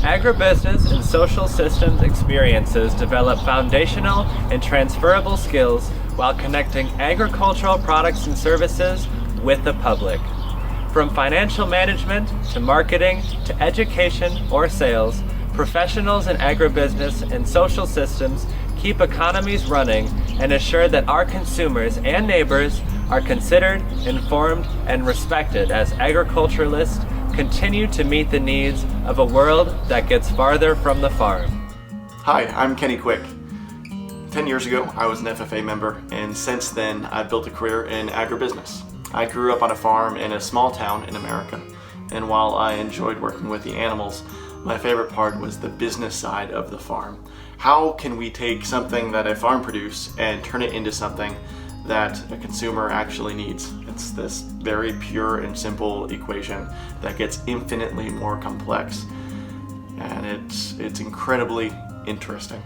Agribusiness and social systems experiences develop foundational and transferable skills while connecting agricultural products and services with the public. From financial management to marketing to education or sales, professionals in agribusiness and social systems keep economies running and assure that our consumers and neighbors are considered, informed, and respected as agriculturalists continue to meet the needs of a world that gets farther from the farm. Hi, I'm Kenny Quick. 10 years ago, I was an FFA member, and since then, I've built a career in agribusiness. I grew up on a farm in a small town in America, and while I enjoyed working with the animals, my favorite part was the business side of the farm. How can we take something that a farm produces and turn it into something that a consumer actually needs? It's this very pure and simple equation that gets infinitely more complex, and it's incredibly interesting.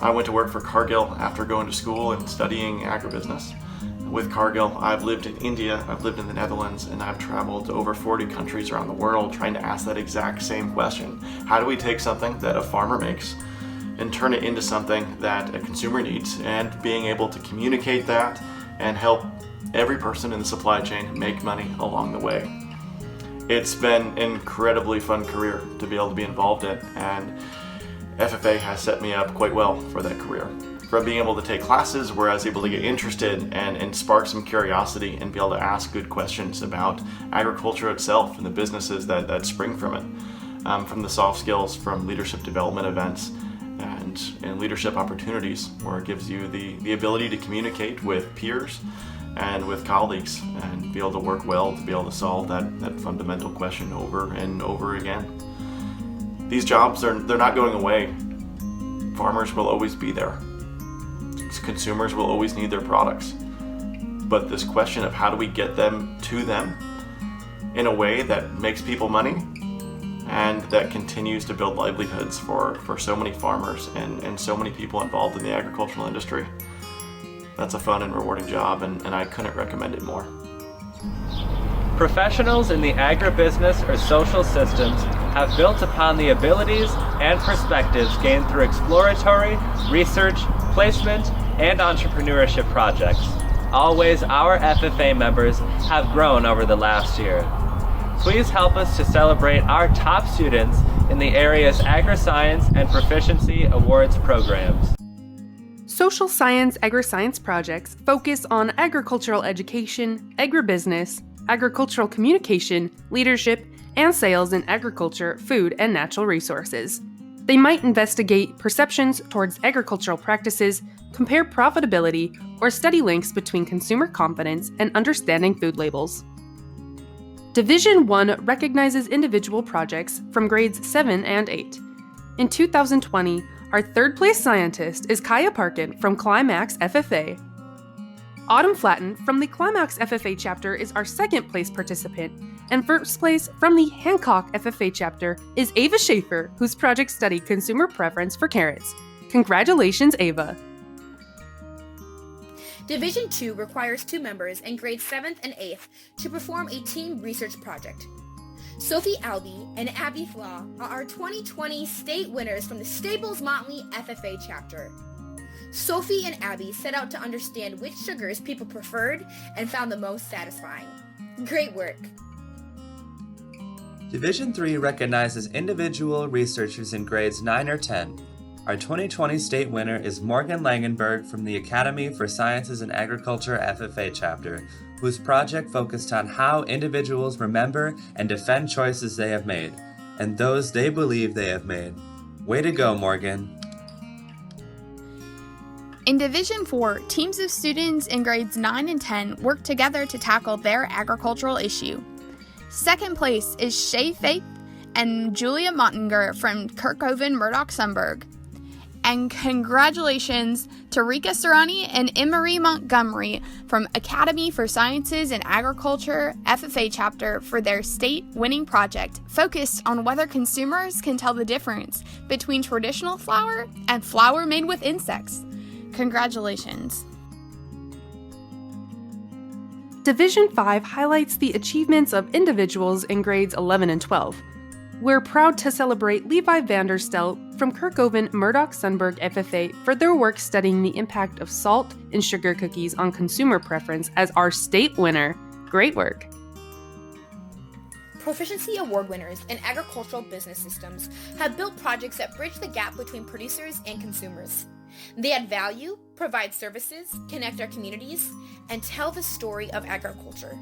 I went to work for Cargill after going to school and studying agribusiness. With Cargill, I've lived in India, I've lived in the Netherlands, and I've traveled to over 40 countries around the world trying to ask that exact same question. How do we take something that a farmer makes and turn it into something that a consumer needs, and being able to communicate that and help every person in the supply chain make money along the way? It's been an incredibly fun career to be able to be involved in, and FFA has set me up quite well for that career. From being able to take classes where I was able to get interested and spark some curiosity and be able to ask good questions about agriculture itself and the businesses that spring from it. From the soft skills, from leadership development events and leadership opportunities, where it gives you the ability to communicate with peers and with colleagues and be able to work well to be able to solve that fundamental question over and over again. These jobs, they're not going away. Farmers will always be there. Consumers will always need their products. But this question of how do we get them to them in a way that makes people money and that continues to build livelihoods for so many farmers and so many people involved in the agricultural industry. That's a fun and rewarding job, and I couldn't recommend it more. Professionals in the agribusiness or social systems have built upon the abilities and perspectives gained through exploratory, research, placement, and entrepreneurship projects. Always, our FFA members have grown over the last year. Please help us to celebrate our top students in the area's AgriScience and Proficiency Awards programs. Social science agri-science projects focus on agricultural education, agribusiness, agricultural communication, leadership, and sales in agriculture, food, and natural resources. They might investigate perceptions towards agricultural practices, compare profitability, or study links between consumer confidence and understanding food labels. Division 1 recognizes individual projects from grades 7 and 8. In 2020, our third-place scientist is Kaya Parkin from Climax FFA. Autumn Flatten from the Climax FFA chapter is our second-place participant, and first place from the Hancock FFA chapter is Ava Schaefer, whose project studied consumer preference for carrots. Congratulations, Ava! Division 2 requires 2 members in grades 7th and 8th to perform a team research project. Sophie Albee and Abby Flaw are our 2020 state winners from the Staples-Motley FFA chapter. Sophie and Abby set out to understand which sugars people preferred and found the most satisfying. Great work! Division 3 recognizes individual researchers in grades 9 or 10. Our 2020 state winner is Morgan Langenberg from the Academy for Sciences and Agriculture FFA chapter, whose project focused on how individuals remember and defend choices they have made, and those they believe they have made. Way to go, Morgan! In Division 4, teams of students in grades 9 and 10 work together to tackle their agricultural issue. Second place is Shay Faith and Julia Mottinger from Kirkhoven Murdoch-Sumburg. And congratulations to Rika Serrani and Emery Montgomery from Academy for Sciences and Agriculture FFA chapter for their state-winning project focused on whether consumers can tell the difference between traditional flour and flour made with insects. Congratulations. Division 5 highlights the achievements of individuals in grades 11 and 12. We're proud to celebrate Levi Vanderstel from Kirkhoven Murdoch Sunberg FFA for their work studying the impact of salt and sugar cookies on consumer preference as our state winner. Great work! Proficiency Award winners in agricultural business systems have built projects that bridge the gap between producers and consumers. They add value, provide services, connect our communities, and tell the story of agriculture.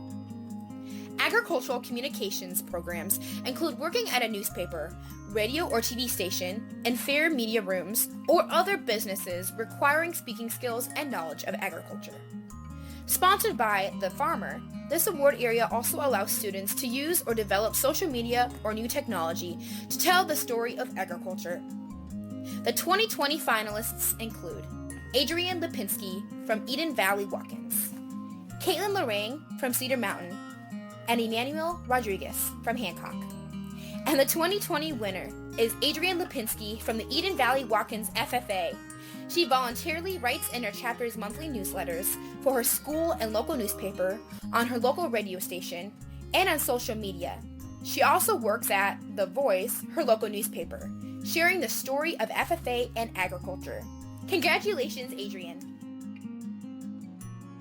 Agricultural communications programs include working at a newspaper, radio or TV station, in fair media rooms, or other businesses requiring speaking skills and knowledge of agriculture. Sponsored by The Farmer, this award area also allows students to use or develop social media or new technology to tell the story of agriculture. The 2020 finalists include Adrienne Lipinski from Eden Valley Watkins, Caitlin Lorraine from Cedar Mountain, and Emmanuel Rodriguez from Hancock. And the 2020 winner is Adrienne Lipinski from the Eden Valley Watkins FFA. She voluntarily writes in her chapter's monthly newsletters for her school and local newspaper, on her local radio station, and on social media. She also works at The Voice, her local newspaper, sharing the story of FFA and agriculture. Congratulations, Adrienne!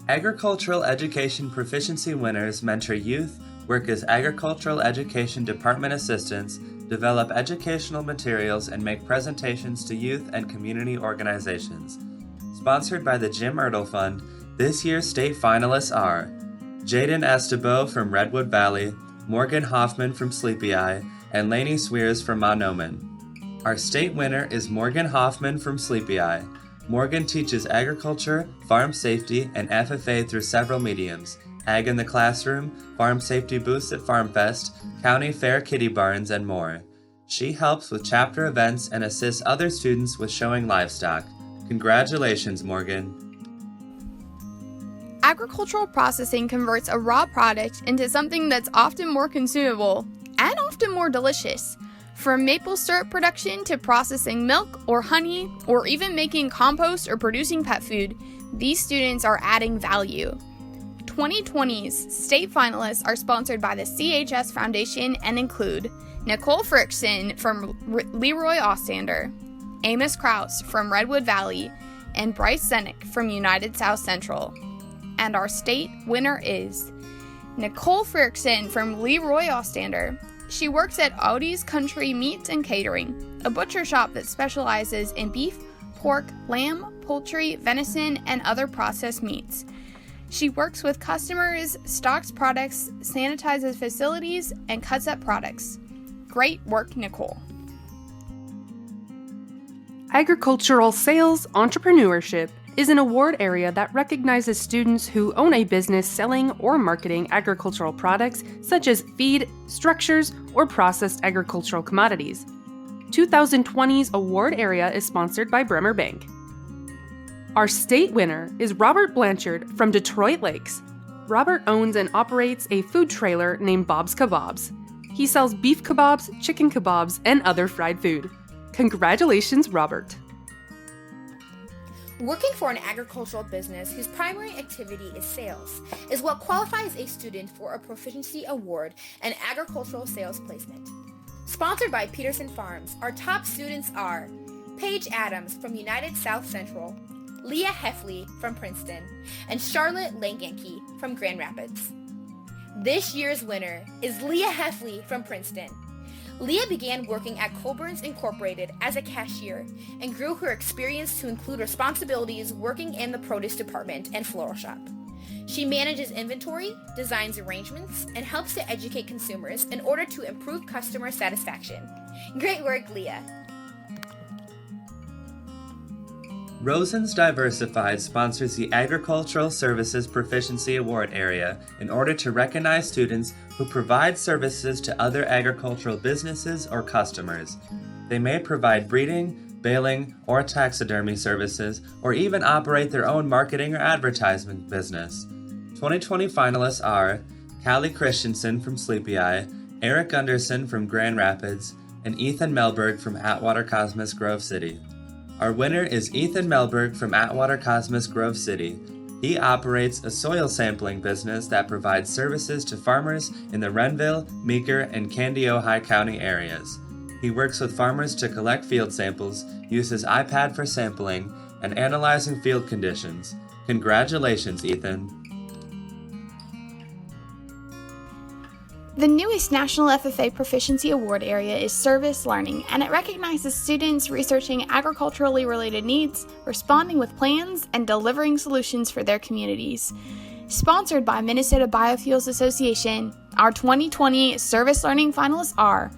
Agricultural education proficiency winners mentor youth, work as agricultural education department assistants, develop educational materials, and make presentations to youth and community organizations. Sponsored by the Jim Ertl Fund, this year's state finalists are Jaden Estebeau from Redwood Valley, Morgan Hoffman from Sleepy Eye, and Lainey Swears from Monoman. Our state winner is Morgan Hoffman from Sleepy Eye. Morgan teaches agriculture, farm safety, and FFA through several mediums: Ag in the Classroom, Farm Safety Booths at FarmFest, County Fair Kitty Barns, and more. She helps with chapter events and assists other students with showing livestock. Congratulations, Morgan. Agricultural processing converts a raw product into something that's often more consumable and often more delicious. From maple syrup production to processing milk or honey, or even making compost or producing pet food, these students are adding value. 2020's state finalists are sponsored by the CHS Foundation and include Nicole Frickson from Leroy Ostrander, Amos Kraus from Redwood Valley, and Bryce Zenick from United South Central. And our state winner is Nicole Frickson from Leroy Ostrander. She works at Audie's Country Meats and Catering, a butcher shop that specializes in beef, pork, lamb, poultry, venison, and other processed meats. She works with customers, stocks products, sanitizes facilities, and cuts up products. Great work, Nicole. Agricultural Sales Entrepreneurship is an award area that recognizes students who own a business selling or marketing agricultural products such as feed, structures, or processed agricultural commodities. 2020's award area is sponsored by Bremer Bank. Our state winner is Robert Blanchard from Detroit Lakes. Robert owns and operates a food trailer named Bob's Kebabs. He sells beef kebabs, chicken kebabs, and other fried food. Congratulations, Robert! Working for an agricultural business whose primary activity is sales is what qualifies a student for a Proficiency Award and agricultural sales placement. Sponsored by Peterson Farms, our top students are Paige Adams from United South Central, Leah Heffley from Princeton, and Charlotte Langenke from Grand Rapids. This year's winner is Leah Heffley from Princeton. Leah began working at Colburn's Incorporated as a cashier and grew her experience to include responsibilities working in the produce department and floral shop. She manages inventory, designs arrangements, and helps to educate consumers in order to improve customer satisfaction. Great work, Leah! Rosen's Diversified sponsors the Agricultural Services Proficiency Award area in order to recognize students who provide services to other agricultural businesses or customers. They may provide breeding, baling, or taxidermy services, or even operate their own marketing or advertisement business. 2020 finalists are Callie Christensen from Sleepy Eye, Eric Gunderson from Grand Rapids, and Ethan Melberg from Atwater Cosmos Grove City. Our winner is Ethan Melberg from Atwater Cosmos Grove City. He operates a soil sampling business that provides services to farmers in the Renville, Meeker, and Candy-Ojai County areas. He works with farmers to collect field samples, uses iPad for sampling, and analyzing field conditions. Congratulations, Ethan. The newest National FFA Proficiency Award area is Service Learning, and it recognizes students researching agriculturally related needs, responding with plans, and delivering solutions for their communities. Sponsored by Minnesota Biofuels Association, our 2020 Service Learning finalists are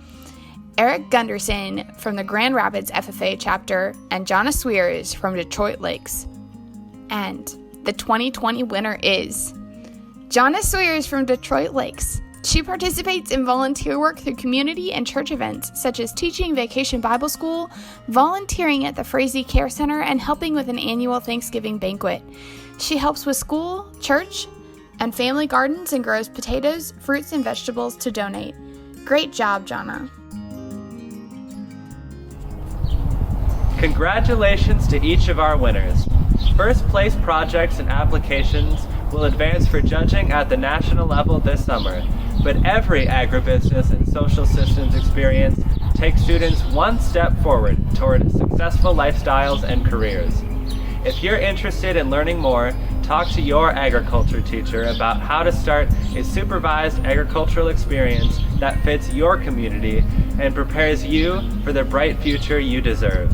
Eric Gunderson from the Grand Rapids FFA chapter and Jonna Swears from Detroit Lakes. And the 2020 winner is Jonna Swears from Detroit Lakes. She participates in volunteer work through community and church events, such as teaching Vacation Bible School, volunteering at the Frazee Care Center, and helping with an annual Thanksgiving banquet. She helps with school, church, and family gardens and grows potatoes, fruits, and vegetables to donate. Great job, Jonna. Congratulations to each of our winners. First place projects and applications will advance for judging at the national level this summer, but every agribusiness and social systems experience takes students one step forward toward successful lifestyles and careers. If you're interested in learning more, talk to your agriculture teacher about how to start a supervised agricultural experience that fits your community and prepares you for the bright future you deserve.